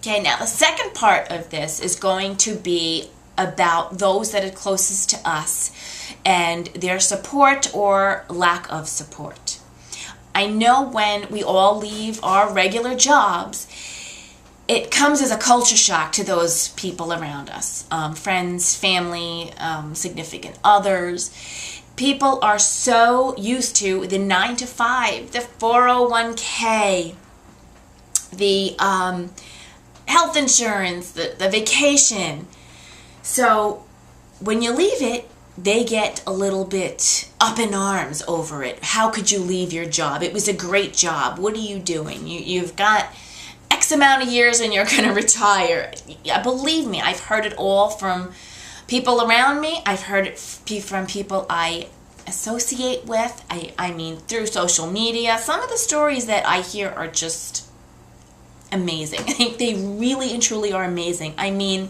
Okay, now the second part of this is going to be about those that are closest to us and their support or lack of support. I know when we all leave our regular jobs, it comes as a culture shock to those people around us, friends, family, significant others. People are so used to the 9 to 5, the 401k, the health insurance, the vacation. So when you leave it, they get a little bit up in arms over it. How could you leave your job? It was a great job. What are you doing? You've got X amount of years and you're going to retire. Believe me, I've heard it all from people around me. I've heard it from people I associate with. I mean, through social media. Some of the stories that I hear are just amazing. I think they really and truly are amazing. I mean,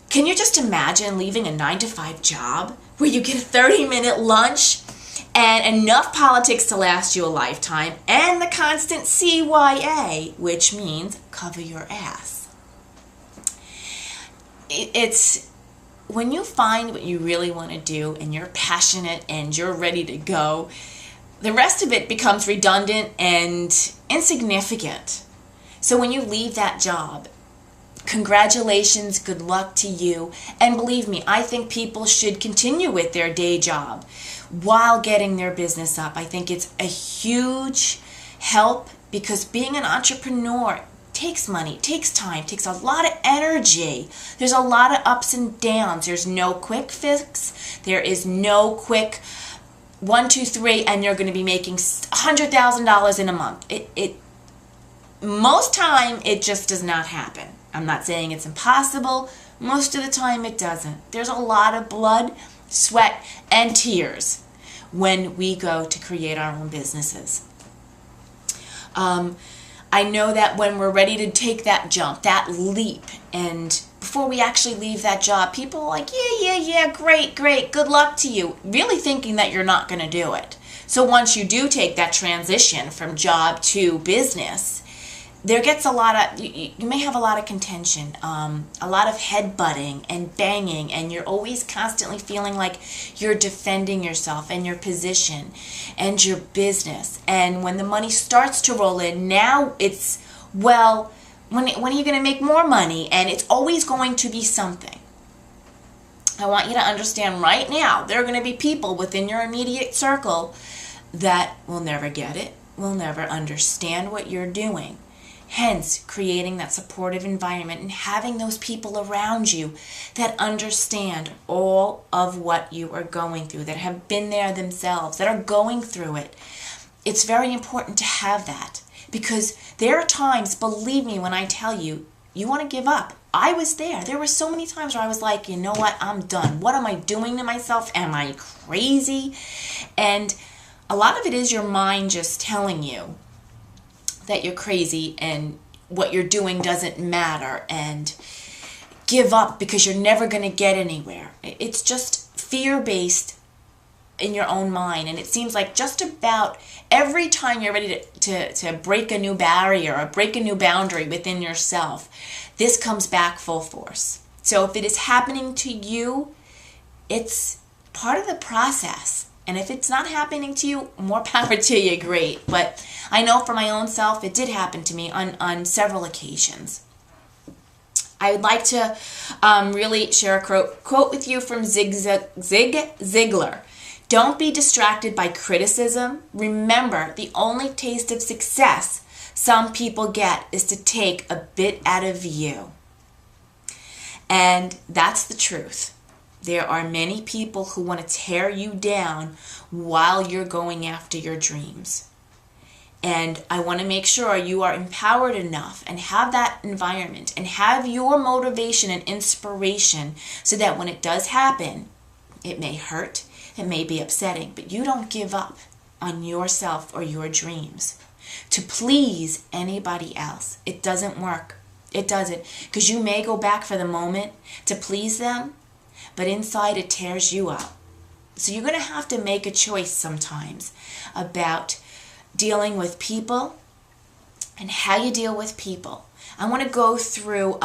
can you just imagine leaving a 9 to 5 job where you get a 30-minute lunch and enough politics to last you a lifetime and the constant CYA, which means cover your ass? It's when you find what you really want to do and you're passionate and you're ready to go, the rest of it becomes redundant and insignificant. So when you leave that job, congratulations, good luck to you. And believe me, I think people should continue with their day job while getting their business up. I think it's a huge help because being an entrepreneur takes money, takes time, takes a lot of energy. There's a lot of ups and downs. There's no quick fix. There is no quick 1, 2, 3, and you're going to be making $100,000 in a month. Most time, it just does not happen. I'm not saying it's impossible. Most of the time it doesn't. There's a lot of blood, sweat, and tears when we go to create our own businesses. I know that when we're ready to take that jump, that leap, and before we actually leave that job, people are like, yeah, great, good luck to you, really thinking that you're not going to do it. So once you do take that transition from job to business, there gets a lot of, you may have a lot of contention, a lot of headbutting and banging, and you're always constantly feeling like you're defending yourself and your position and your business. And when the money starts to roll in, now it's, well, when are you going to make more money? And it's always going to be something. I want you to understand right now, there are going to be people within your immediate circle that will never get it, will never understand what you're doing. Hence, creating that supportive environment and having those people around you that understand all of what you are going through, that have been there themselves, that are going through it. It's very important to have that because there are times, believe me when I tell you, you want to give up. I was there. There were so many times where I was like, you know what, I'm done. What am I doing to myself? Am I crazy? And a lot of it is your mind just telling you that you're crazy and what you're doing doesn't matter and give up because you're never going to get anywhere. It's just fear-based in your own mind, and it seems like just about every time you're ready to break a new barrier or break a new boundary within yourself, this comes back full force. So if it is happening to you, it's part of the process. And if it's not happening to you, more power to you, great. But I know for my own self, it did happen to me on several occasions. I would like to really share a quote with you from Zig Ziglar. Don't be distracted by criticism. Remember, the only taste of success some people get is to take a bit out of you. And that's the truth. There are many people who want to tear you down while you're going after your dreams. And I want to make sure you are empowered enough and have that environment and have your motivation and inspiration so that when it does happen, it may hurt, it may be upsetting, but you don't give up on yourself or your dreams to please anybody else. It doesn't work. It doesn't. Because you may go back for the moment to please them, but inside it tears you up. So you're going to have to make a choice sometimes about dealing with people and how you deal with people. I want to go through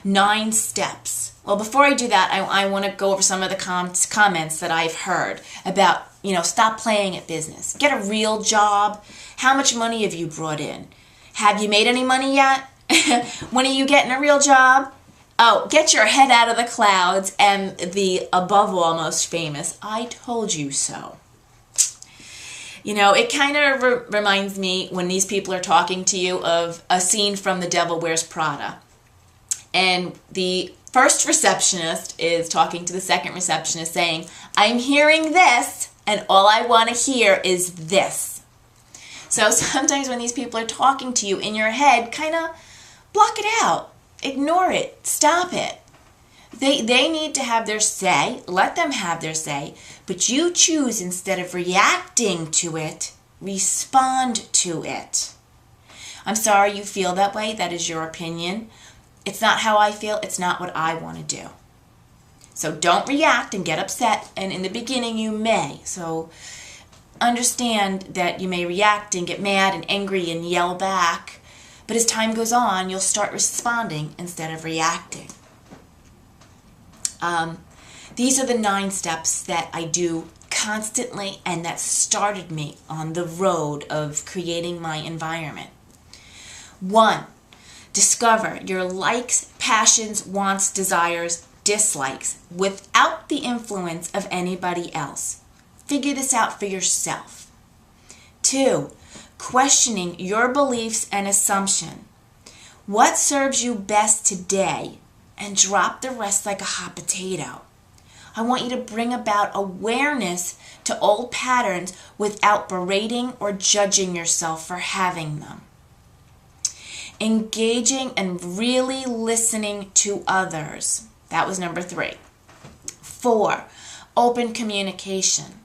9 steps. Well, before I do that, I want to go over some of the comments that I've heard about, stop playing at business. Get a real job. How much money have you brought in? Have you made any money yet? When are you getting a real job? Oh, get your head out of the clouds and the above all most famous, I told you so. It kind of reminds me when these people are talking to you of a scene from The Devil Wears Prada. And the first receptionist is talking to the second receptionist saying, I'm hearing this, and all I want to hear is this. So sometimes when these people are talking to you in your head, kind of block it out. Ignore it. Stop it. They need to have their say. Let them have their say. But you choose, instead of reacting to it, respond to it. I'm sorry you feel that way. That is your opinion. It's not how I feel. It's not what I want to do. So don't react and get upset. And in the beginning you may. So understand that you may react and get mad and angry and yell back. But as time goes on, you'll start responding instead of reacting. These are the 9 steps that I do constantly and that started me on the road of creating my environment. 1. Discover your likes, passions, wants, desires, dislikes without the influence of anybody else. Figure this out for yourself. 2. Questioning your beliefs and assumption. What serves you best today, and drop the rest like a hot potato. I want you to bring about awareness to old patterns without berating or judging yourself for having them. Engaging and really listening to others. That was number 3. 4, open communication.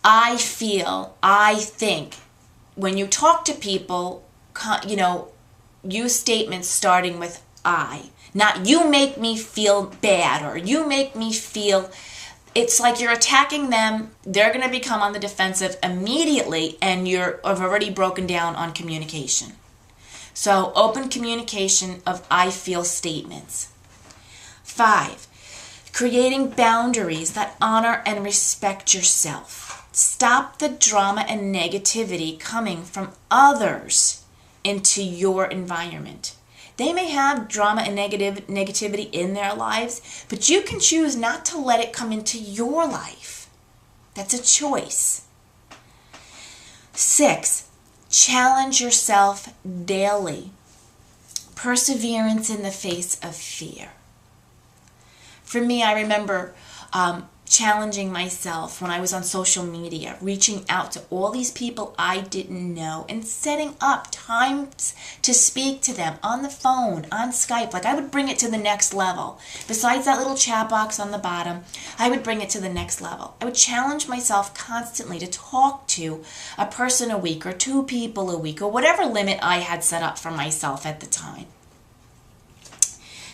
I feel, I think. When you talk to people, use statements starting with I. Not you make me feel bad or you make me feel. It's like you're attacking them. They're going to become on the defensive immediately and you've already broken down on communication. So open communication of I feel statements. 5, creating boundaries that honor and respect yourself. Stop the drama and negativity coming from others into your environment. They may have drama and negativity in their lives, but you can choose not to let it come into your life. That's a choice. 6, challenge yourself daily. Perseverance in the face of fear. For me, I remember challenging myself when I was on social media, reaching out to all these people I didn't know and setting up times to speak to them on the phone, on Skype. Like I would bring it to the next level. Besides that little chat box on the bottom, I would bring it to the next level. I would challenge myself constantly to talk to a person a week or 2 people a week or whatever limit I had set up for myself at the time.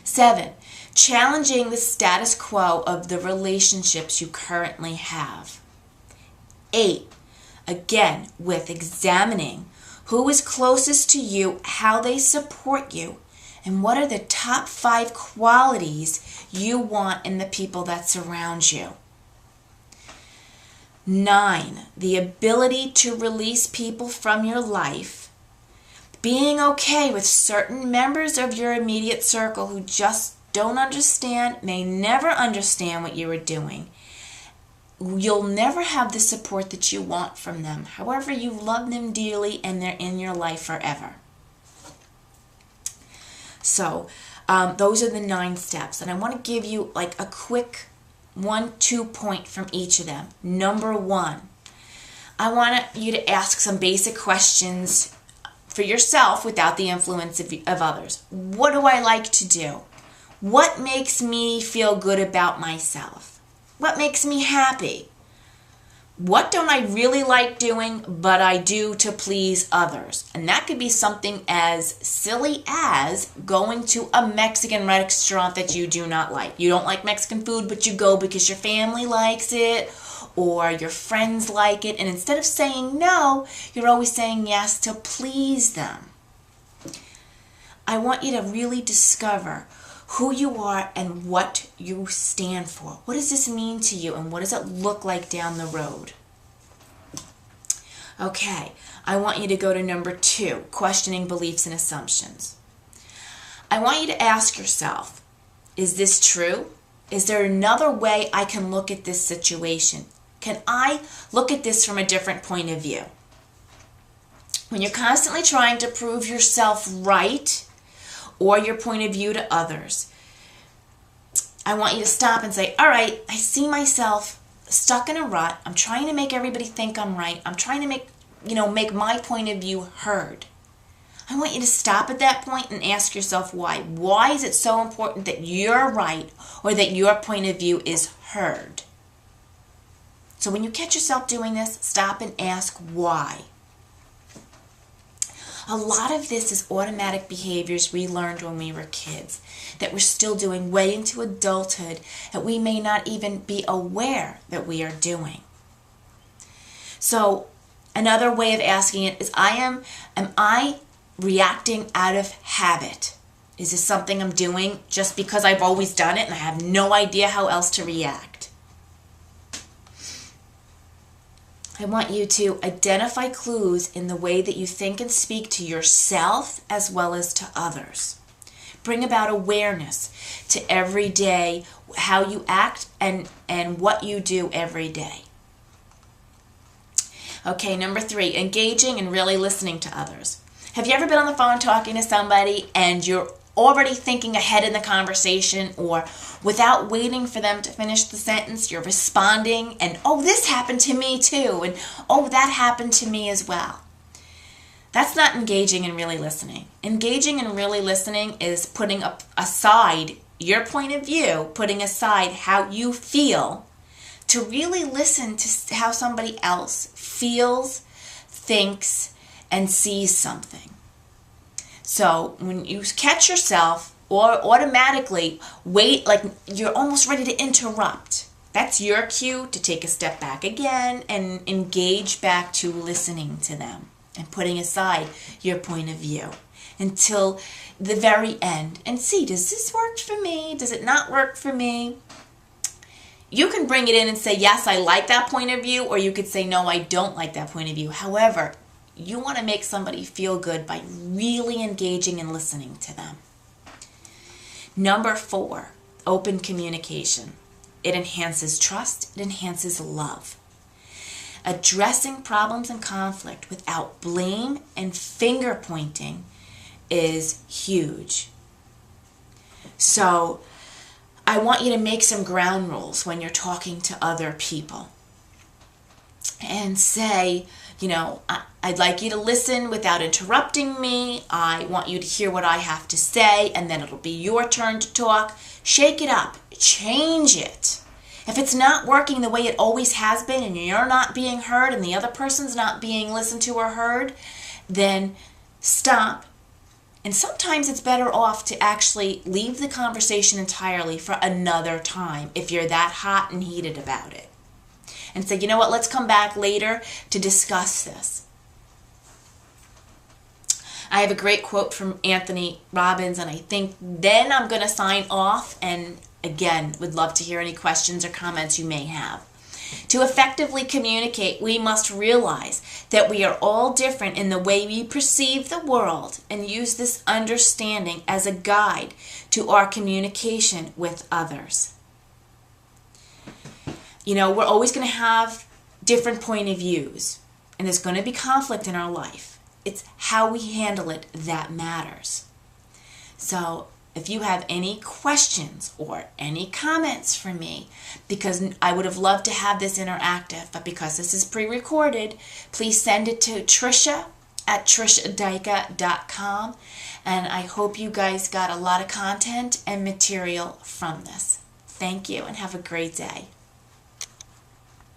7, challenging the status quo of the relationships you currently have. 8, again, with examining who is closest to you, how they support you, and what are the top 5 qualities you want in the people that surround you. 9, the ability to release people from your life. Being okay with certain members of your immediate circle who just don't understand, may never understand what you are doing. You'll never have the support that you want from them. However, you love them dearly and they're in your life forever. So, those are the 9 steps. And I want to give you like a quick 1-2 point from each of them. Number 1, I want you to ask some basic questions for yourself without the influence of others. What do I like to do? What makes me feel good about myself? What makes me happy? What don't I really like doing, but I do to please others? And that could be something as silly as going to a Mexican restaurant that you do not like. You don't like Mexican food, but you go because your family likes it. or your friends like it, and instead of saying no, you're always saying yes to please them. I want you to really discover who you are and what you stand for. What does this mean to you, and what does it look like down the road? Okay, I want you to go to number 2, questioning beliefs and assumptions. I want you to ask yourself, is this true? Is there another way I can look at this situation? Can I look at this from a different point of view? When you're constantly trying to prove yourself right or your point of view to others, I want you to stop and say, all right, I see myself stuck in a rut. I'm trying to make everybody think I'm right. I'm trying to make my point of view heard. I want you to stop at that point and ask yourself why. Why is it so important that you're right or that your point of view is heard? So when you catch yourself doing this, stop and ask why. A lot of this is automatic behaviors we learned when we were kids that we're still doing way into adulthood that we may not even be aware that we are doing. So another way of asking it is, am I reacting out of habit? Is this something I'm doing just because I've always done it and I have no idea how else to react? I want you to identify clues in the way that you think and speak to yourself as well as to others. Bring about awareness to every day, how you act and what you do every day. Okay, number 3, engaging and really listening to others. Have you ever been on the phone talking to somebody and you're already thinking ahead in the conversation, or without waiting for them to finish the sentence, you're responding and, oh, this happened to me too, and oh, that happened to me as well. That's not engaging and really listening. Engaging and really listening is putting aside your point of view, putting aside how you feel, to really listen to how somebody else feels, thinks, and sees something. So when you catch yourself or automatically wait, like you're almost ready to interrupt, that's your cue to take a step back again and engage back to listening to them and putting aside your point of view until the very end and see, does this work for me? Does it not work for me? You can bring it in and say, yes, I like that point of view, or you could say, no, I don't like that point of view. However, you want to make somebody feel good by really engaging and listening to them. Number 4, open communication. It enhances trust. It enhances love. Addressing problems and conflict without blame and finger pointing is huge. So I want you to make some ground rules when you're talking to other people and say, I'd like you to listen without interrupting me. I want you to hear what I have to say, and then it'll be your turn to talk. Shake it up. Change it. If it's not working the way it always has been and you're not being heard and the other person's not being listened to or heard, then stop. And sometimes it's better off to actually leave the conversation entirely for another time if you're that hot and heated about it. And say, you know what, let's come back later to discuss this. I have a great quote from Anthony Robbins, and I think then I'm going to sign off, and again, would love to hear any questions or comments you may have. To effectively communicate, we must realize that we are all different in the way we perceive the world and use this understanding as a guide to our communication with others. We're always going to have different point of views, and there's going to be conflict in our life. It's how we handle it that matters. So if you have any questions or any comments for me, because I would have loved to have this interactive, but because this is pre-recorded, please send it to Tricia at triciadycka.com, and I hope you guys got a lot of content and material from this. Thank you, and have a great day.